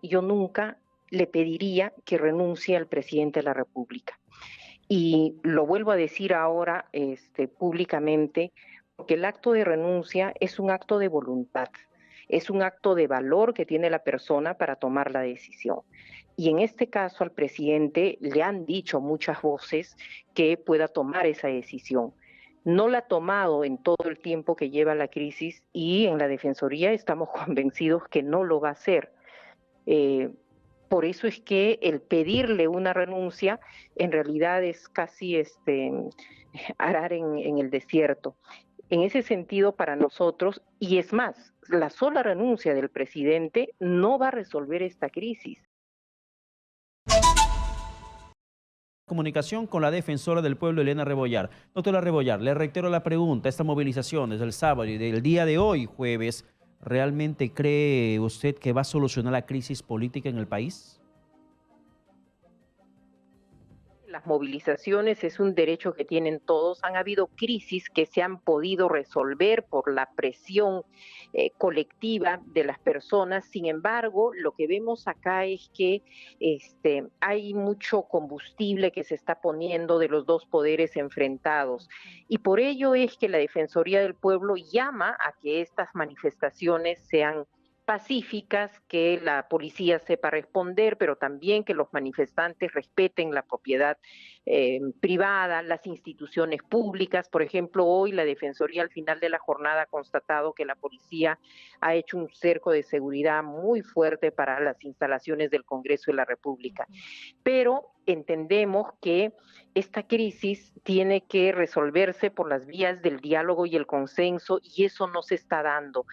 yo nunca le pediría que renuncie al presidente de la República. Y lo vuelvo a decir ahora públicamente, porque el acto de renuncia es un acto de voluntad, es un acto de valor que tiene la persona para tomar la decisión. Y en este caso al presidente le han dicho muchas voces que pueda tomar esa decisión. No la ha tomado en todo el tiempo que lleva la crisis y en la Defensoría estamos convencidos que no lo va a hacer. Eh, por eso es que el pedirle una renuncia en realidad es casi arar en el desierto. En ese sentido, para nosotros, y es más, la sola renuncia del presidente no va a resolver esta crisis. Comunicación con la defensora del pueblo, Elena Rebollar. Doctora Rebollar, le reitero la pregunta, esta movilización desde el sábado y del día de hoy, jueves, ¿realmente cree usted que va a solucionar la crisis política en el país? Las movilizaciones es un derecho que tienen todos. Han habido crisis que se han podido resolver por la presión colectiva de las personas. Sin embargo, lo que vemos acá es que hay mucho combustible que se está poniendo de los dos poderes enfrentados. Y por ello es que la Defensoría del Pueblo llama a que estas manifestaciones sean pacíficas, que la policía sepa responder, pero también que los manifestantes respeten la propiedad privada, las instituciones públicas. Por ejemplo, hoy la Defensoría al final de la jornada ha constatado que la policía ha hecho un cerco de seguridad muy fuerte para las instalaciones del Congreso de la República. Pero entendemos que esta crisis tiene que resolverse por las vías del diálogo y el consenso, y eso no se está dando.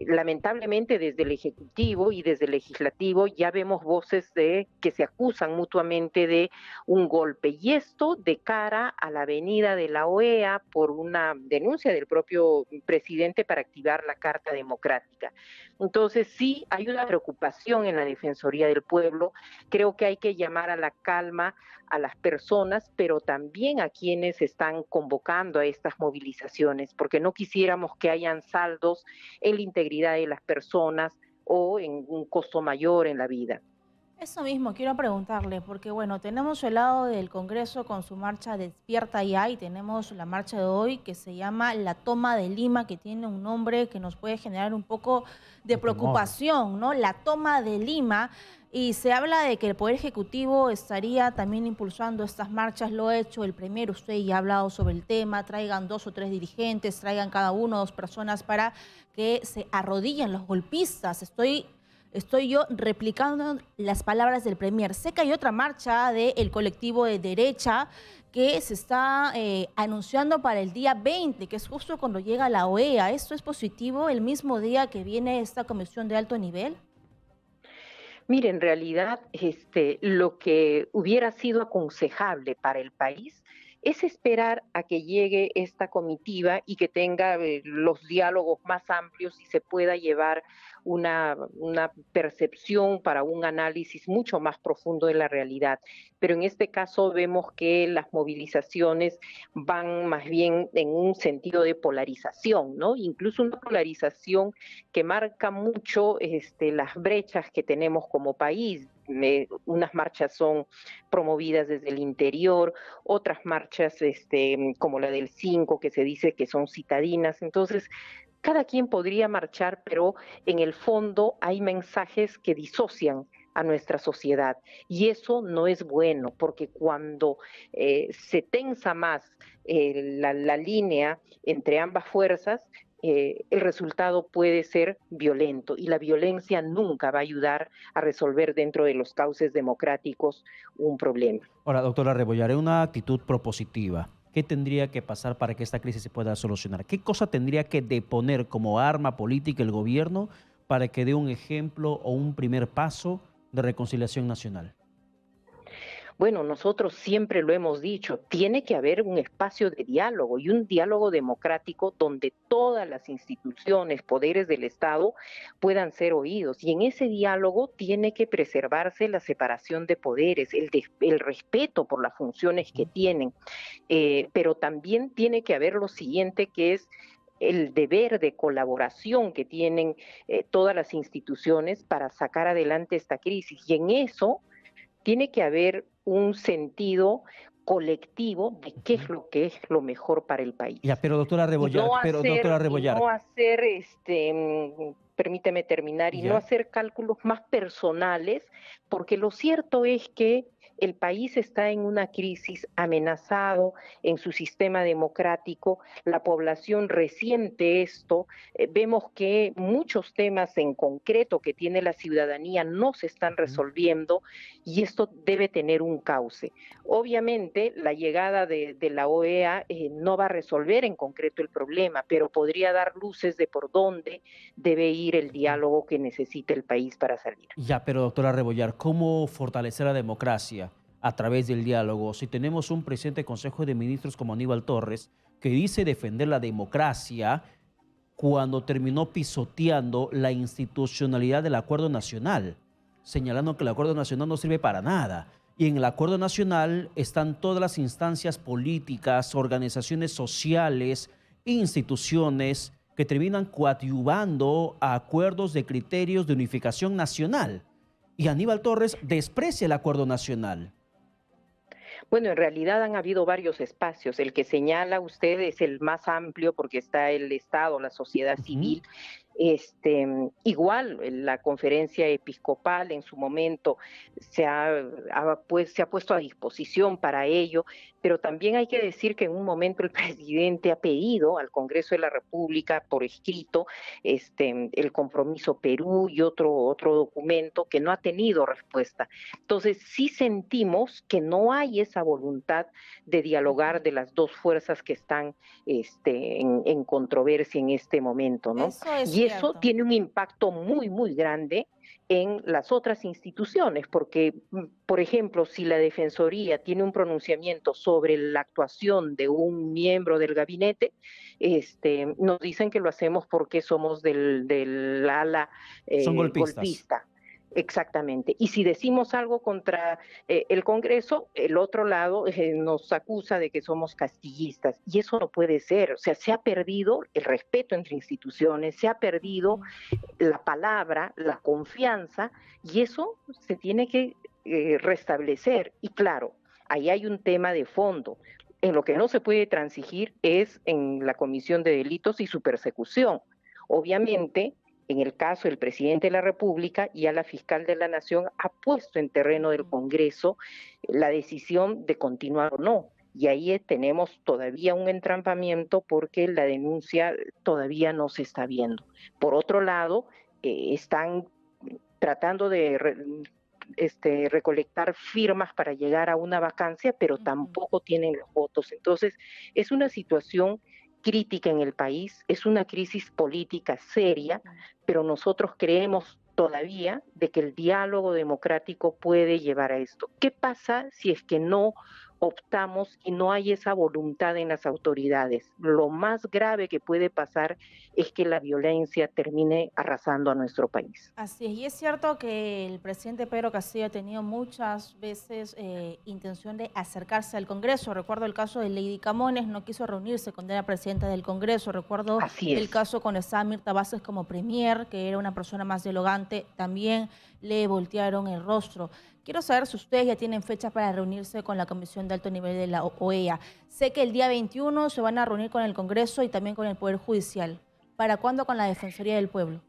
Lamentablemente desde el Ejecutivo y desde el Legislativo ya vemos voces que se acusan mutuamente de un golpe, y esto de cara a la venida de la OEA por una denuncia del propio presidente para activar la Carta Democrática. Entonces sí hay una preocupación en la Defensoría del Pueblo. Creo que hay que llamar a la calma a las personas, pero también a quienes están convocando a estas movilizaciones, porque no quisiéramos que hayan saldos en la integridad de las personas o en un costo mayor en la vida. Eso mismo quiero preguntarle, porque bueno, tenemos el lado del Congreso con su marcha Despierta Ya y tenemos la marcha de hoy que se llama La Toma de Lima, que tiene un nombre que nos puede generar un poco de De temor. preocupación, ¿no? La Toma de Lima, y se habla de que el Poder Ejecutivo estaría también impulsando estas marchas, lo ha hecho el Premier, usted ya ha hablado sobre el tema, traigan 2 o 3 dirigentes, traigan cada uno 2 personas para que se arrodillen los golpistas. Estoy yo replicando las palabras del Premier. Sé que hay otra marcha del colectivo de derecha que se está anunciando para el día 20, que es justo cuando llega la OEA. ¿Esto es positivo el mismo día que viene esta comisión de alto nivel? Mire, en realidad, lo que hubiera sido aconsejable para el país es esperar a que llegue esta comitiva y que tenga los diálogos más amplios y se pueda llevar una percepción para un análisis mucho más profundo de la realidad. Pero en este caso vemos que las movilizaciones van más bien en un sentido de polarización, ¿no? Incluso una polarización que marca mucho las brechas que tenemos como país. Unas marchas son promovidas desde el interior, otras marchas como la del 5 que se dice que son citadinas. Entonces, cada quien podría marchar, pero en el fondo hay mensajes que disocian a nuestra sociedad, y eso no es bueno, porque cuando se tensa más la línea entre ambas fuerzas, el resultado puede ser violento, y la violencia nunca va a ayudar a resolver dentro de los cauces democráticos un problema. Ahora, doctora Rebollar, en una actitud propositiva, ¿qué tendría que pasar para que esta crisis se pueda solucionar? ¿Qué cosa tendría que deponer como arma política el gobierno para que dé un ejemplo o un primer paso de reconciliación nacional? Bueno, nosotros siempre lo hemos dicho, tiene que haber un espacio de diálogo y un diálogo democrático donde todas las instituciones, poderes del Estado puedan ser oídos. Y en ese diálogo tiene que preservarse la separación de poderes, el respeto por las funciones que tienen, pero también tiene que haber lo siguiente, que es el deber de colaboración que tienen todas las instituciones para sacar adelante esta crisis. Y en eso tiene que haber un sentido colectivo de qué es lo que es lo mejor para el país. Ya, pero doctora Rebollar, Permíteme terminar, y no ya. hacer cálculos más personales, porque lo cierto es que el país está en una crisis, amenazado en su sistema democrático, la población resiente esto, vemos que muchos temas en concreto que tiene la ciudadanía no se están resolviendo y esto debe tener un cauce. Obviamente, la llegada de la OEA no va a resolver en concreto el problema, pero podría dar luces de por dónde debe ir el diálogo que necesita el país para salir. Ya, pero doctora Rebollar, ¿cómo fortalecer la democracia a través del diálogo? Si tenemos un presidente del Consejo de Ministros como Aníbal Torres, que dice defender la democracia cuando terminó pisoteando la institucionalidad del Acuerdo Nacional, señalando que el Acuerdo Nacional no sirve para nada. Y en el Acuerdo Nacional están todas las instancias políticas, organizaciones sociales, instituciones que terminan coadyuvando a acuerdos de criterios de unificación nacional. Y Aníbal Torres desprecia el Acuerdo Nacional. Bueno, en realidad han habido varios espacios. El que señala usted es el más amplio porque está el Estado, la sociedad civil. Igual la conferencia episcopal en su momento se ha puesto a disposición para ello, pero también hay que decir que en un momento el presidente ha pedido al Congreso de la República por escrito el compromiso Perú y otro documento que no ha tenido respuesta. Entonces sí sentimos que no hay esa voluntad de dialogar de las dos fuerzas que están en controversia en este momento, ¿no? Y eso tiene un impacto muy, muy grande en las otras instituciones, porque, por ejemplo, si la Defensoría tiene un pronunciamiento sobre la actuación de un miembro del gabinete, nos dicen que lo hacemos porque somos del ala Son golpistas. golpista. Exactamente. Y si decimos algo contra el Congreso, el otro lado nos acusa de que somos castillistas. Y eso no puede ser. O sea, se ha perdido el respeto entre instituciones, se ha perdido la palabra, la confianza, y eso se tiene que restablecer. Y claro, ahí hay un tema de fondo. En lo que no se puede transigir es en la comisión de delitos y su persecución. Obviamente, en el caso del presidente de la República, ya la fiscal de la Nación ha puesto en terreno del Congreso la decisión de continuar o no. Y ahí tenemos todavía un entrampamiento porque la denuncia todavía no se está viendo. Por otro lado, están tratando de recolectar firmas para llegar a una vacancia, pero tampoco tienen los votos. Entonces, es una situación crítica en el país, es una crisis política seria, pero nosotros creemos todavía de que el diálogo democrático puede llevar a esto. ¿Qué pasa si es que no optamos y no hay esa voluntad en las autoridades? Lo más grave que puede pasar es que la violencia termine arrasando a nuestro país. Así es, y es cierto que el presidente Pedro Castillo ha tenido muchas veces intención de acercarse al Congreso. Recuerdo el caso de Lady Camones, no quiso reunirse cuando era presidenta del Congreso. Recuerdo el caso cuando estaba Mirta Vázquez como premier, que era una persona más dialogante, también le voltearon el rostro. Quiero saber si ustedes ya tienen fecha para reunirse con la Comisión de Alto Nivel de la OEA. Sé que el día 21 se van a reunir con el Congreso y también con el Poder Judicial. ¿Para cuándo con la Defensoría del Pueblo?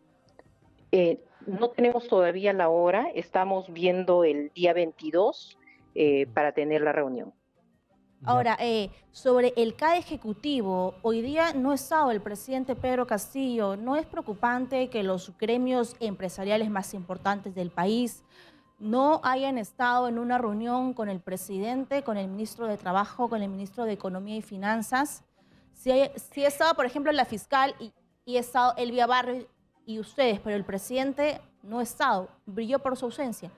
No tenemos todavía la hora, estamos viendo el día 22 para tener la reunión. Ahora, sobre el CAE ejecutivo, hoy día no ha estado el presidente Pedro Castillo. ¿No es preocupante que los gremios empresariales más importantes del país no hayan estado en una reunión con el presidente, con el ministro de Trabajo, con el ministro de Economía y Finanzas? Si ha estado, por ejemplo, la fiscal y ha estado Elvia Barrios y ustedes, pero el presidente no ha estado, brilló por su ausencia.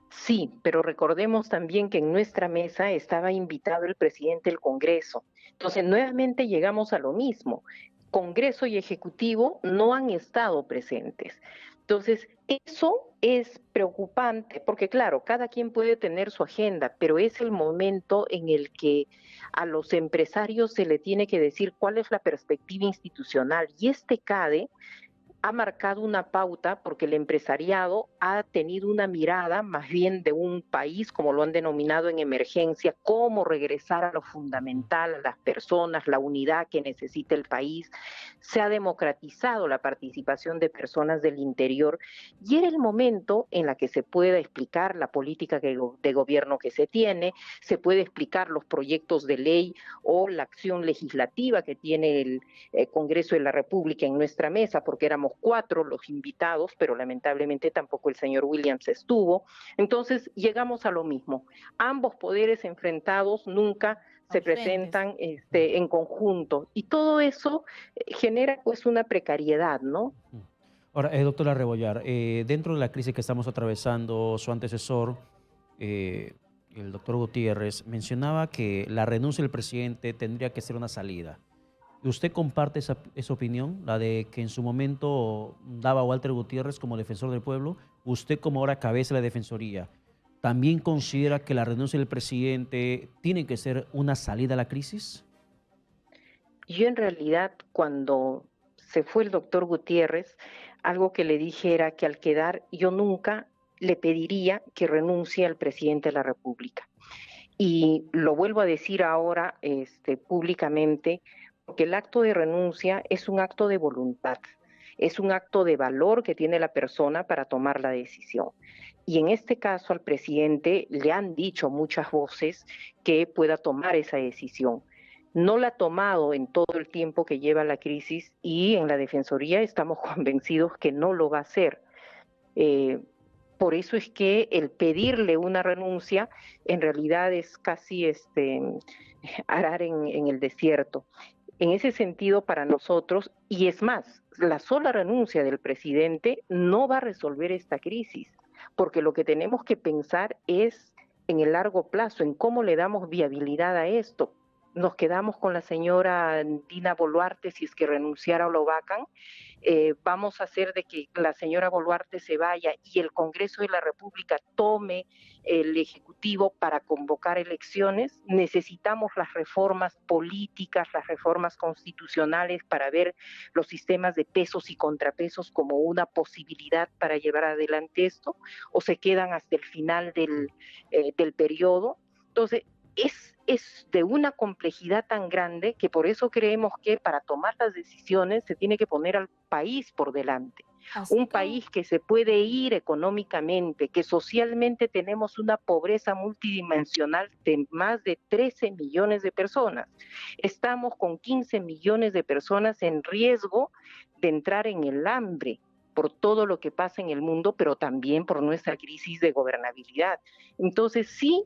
Sí, pero recordemos también que en nuestra mesa estaba invitado el presidente del Congreso. Entonces, nuevamente llegamos a lo mismo. Congreso y Ejecutivo no han estado presentes. Entonces, eso es preocupante, porque claro, cada quien puede tener su agenda, pero es el momento en el que a los empresarios se le tiene que decir cuál es la perspectiva institucional. Y este CADE ha marcado una pauta porque el empresariado ha tenido una mirada más bien de un país, como lo han denominado en emergencia, cómo regresar a lo fundamental, a las personas, la unidad que necesita el país. Se ha democratizado la participación de personas del interior y era el momento en la que se pueda explicar la política de gobierno que se tiene, se puede explicar los proyectos de ley o la acción legislativa que tiene el Congreso de la República en nuestra mesa, porque éramos 4 los invitados, pero lamentablemente tampoco el señor Williams estuvo. Entonces llegamos a lo mismo. Ambos poderes enfrentados nunca se presentan en conjunto y todo eso genera pues una precariedad, ¿no? Ahora, doctora Rebollar, dentro de la crisis que estamos atravesando, su antecesor, el doctor Gutiérrez, mencionaba que la renuncia del presidente tendría que ser una salida. ¿Usted comparte esa opinión, la de que en su momento daba Walter Gutiérrez como defensor del pueblo? Usted como ahora cabeza de la Defensoría, ¿también considera que la renuncia del presidente tiene que ser una salida a la crisis? Yo en realidad cuando se fue el doctor Gutiérrez, algo que le dije era que al quedar yo nunca le pediría que renuncie al presidente de la República. Y lo vuelvo a decir ahora públicamente, porque el acto de renuncia es un acto de voluntad, es un acto de valor que tiene la persona para tomar la decisión. Y en este caso al presidente le han dicho muchas voces que pueda tomar esa decisión. No la ha tomado en todo el tiempo que lleva la crisis y en la Defensoría estamos convencidos que no lo va a hacer. Eh, por eso es que el pedirle una renuncia en realidad es casi arar en el desierto. En ese sentido, para nosotros, y es más, la sola renuncia del presidente no va a resolver esta crisis, porque lo que tenemos que pensar es en el largo plazo, en cómo le damos viabilidad a esto. Nos quedamos con la señora Dina Boluarte si es que renunciara o lo vacan. Vamos a hacer de que la señora Boluarte se vaya y el Congreso de la República tome el Ejecutivo para convocar elecciones. Necesitamos las reformas políticas, las reformas constitucionales para ver los sistemas de pesos y contrapesos como una posibilidad para llevar adelante esto, o se quedan hasta el final del periodo. Entonces, es de una complejidad tan grande que por eso creemos que para tomar las decisiones se tiene que poner al país por delante. Un país que se puede ir económicamente, que socialmente tenemos una pobreza multidimensional de más de 13 millones de personas. Estamos con 15 millones de personas en riesgo de entrar en el hambre por todo lo que pasa en el mundo, pero también por nuestra crisis de gobernabilidad. Entonces, sí,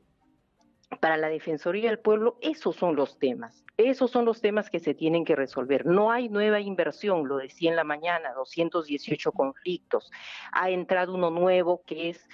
para la Defensoría del Pueblo, esos son los temas que se tienen que resolver. No hay nueva inversión, lo decía en la mañana, 218 conflictos. Ha entrado uno nuevo que es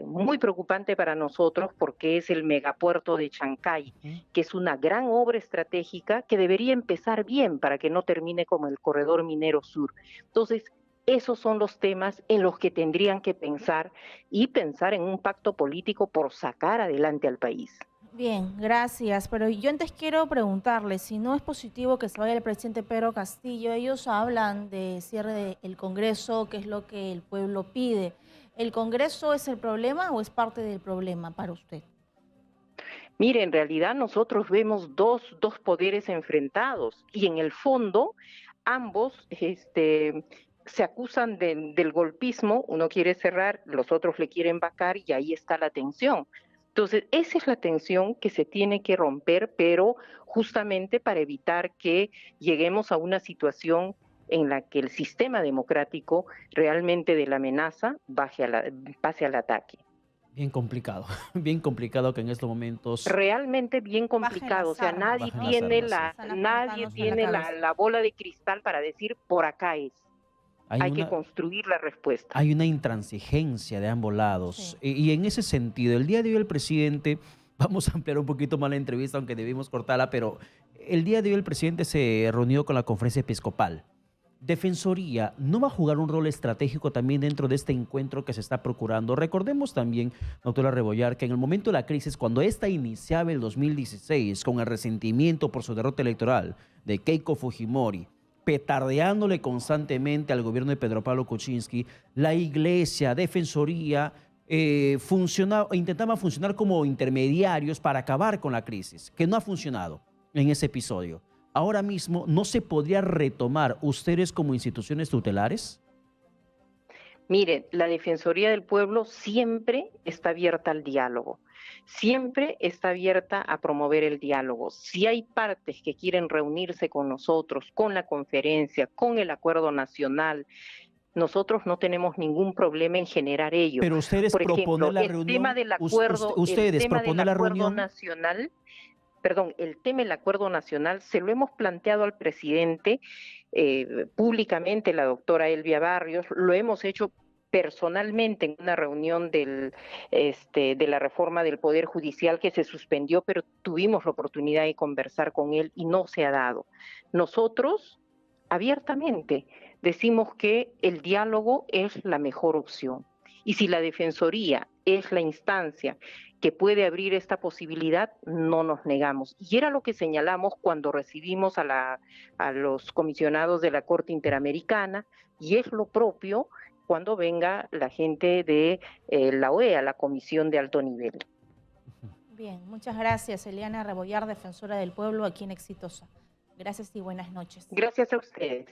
muy preocupante para nosotros porque es el megapuerto de Chancay, que es una gran obra estratégica que debería empezar bien para que no termine como el corredor minero sur. Entonces, esos son los temas en los que tendrían que pensar y pensar en un pacto político por sacar adelante al país. Bien, gracias. Pero yo antes quiero preguntarle si no es positivo que se vaya el presidente Pedro Castillo. Ellos hablan de cierre del Congreso, que es lo que el pueblo pide. ¿El Congreso es el problema o es parte del problema para usted? Mire, en realidad nosotros vemos dos poderes enfrentados y en el fondo ambos se acusan del golpismo, uno quiere cerrar, los otros le quieren vacar y ahí está la tensión. Entonces, esa es la tensión que se tiene que romper, pero justamente para evitar que lleguemos a una situación en la que el sistema democrático realmente de la amenaza pase al ataque. Bien complicado que en estos momentos... Realmente bien complicado, o sea, nadie tiene la bola de cristal para decir por acá es. Hay que construir la respuesta. Hay una intransigencia de ambos lados. Sí. Y en ese sentido, el día de hoy el presidente, vamos a ampliar un poquito más la entrevista, aunque debimos cortarla, pero el día de hoy el presidente se reunió con la conferencia episcopal. Defensoría no va a jugar un rol estratégico también dentro de este encuentro que se está procurando. Recordemos también, doctora Rebollar, que en el momento de la crisis, cuando esta iniciaba el 2016, con el resentimiento por su derrota electoral de Keiko Fujimori, petardeándole constantemente al gobierno de Pedro Pablo Kuczynski, la Iglesia, Defensoría, intentaban funcionar como intermediarios para acabar con la crisis, que no ha funcionado en ese episodio. Ahora mismo, ¿no se podría retomar ustedes como instituciones tutelares? Mire, la Defensoría del Pueblo siempre está abierta al diálogo, siempre está abierta a promover el diálogo. Si hay partes que quieren reunirse con nosotros, con la conferencia, con el acuerdo nacional, nosotros no tenemos ningún problema en generar ello. Pero ustedes Por ejemplo, proponen la el reunión, tema del acuerdo, ustedes proponen la reunión. nacional, perdón, el tema del acuerdo nacional se lo hemos planteado al presidente públicamente, la doctora Elvia Barrios, lo hemos hecho personalmente en una reunión de la reforma del Poder Judicial que se suspendió, pero tuvimos la oportunidad de conversar con él y no se ha dado. Nosotros, abiertamente, decimos que el diálogo es la mejor opción. Y si la Defensoría es la instancia que puede abrir esta posibilidad, no nos negamos. Y era lo que señalamos cuando recibimos a los comisionados de la Corte Interamericana, y es lo propio cuando venga la gente de la OEA, la Comisión de Alto Nivel. Bien, muchas gracias, Eliana Rebollar, defensora del pueblo aquí en Exitosa. Gracias y buenas noches. Gracias a ustedes.